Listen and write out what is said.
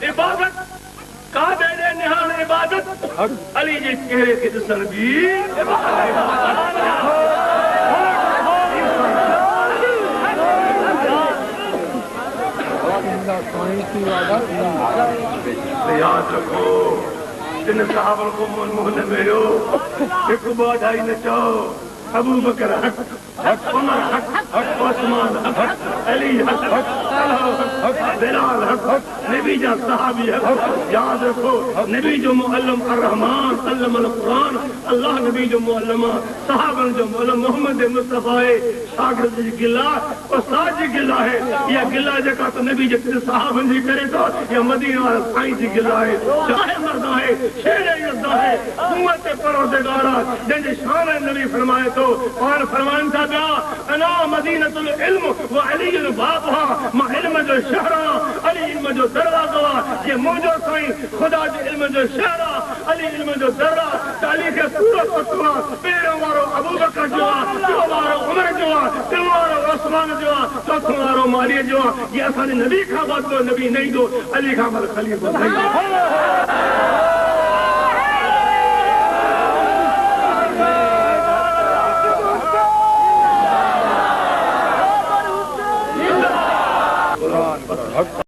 عبادت کعبے دے نہان عبادت علی جے چہرے کے دسن بھی یاد رکھو جن صحابہ کو منہ نہ میرو ایک بار ڈھائی نچو ابو بکر حق عمر حق عثمان حق علی حق بلال حق نبی جا صحابی حق یاد رکھو نبی جو معلم الرحمن علم القرآن اللہ نبی جو معلمہ صحابہ جو معلم محمد مصطفیٰ شاگرد جی گلا استاد جی گلا ہے یا گلا جکا تو نبی جی صحابہ جی کرے تو یا مدینہ والا سائیں جی گلا ہے شاہ مردہ ہے شیر یزدہ ہے قوت پروردگارہ جن شان نبی فرمائے تو اور فرمان تھا بیا انا مدینۃ العلم وعلی بابها ما علم جو شہرہ علی علم جو دروازہ یہ موجو سائیں خدا جو علم جو شہرہ علی علم جو درہ تالیخ سورت اتوا پیروں وارو ابو بکر جو جو وارو عمر جو تم وارو عثمان جو چوتھوں وارو مالی جو یہ اصل نبی کا بات نبی نہیں دو علی کا مل خلیفہ نہیں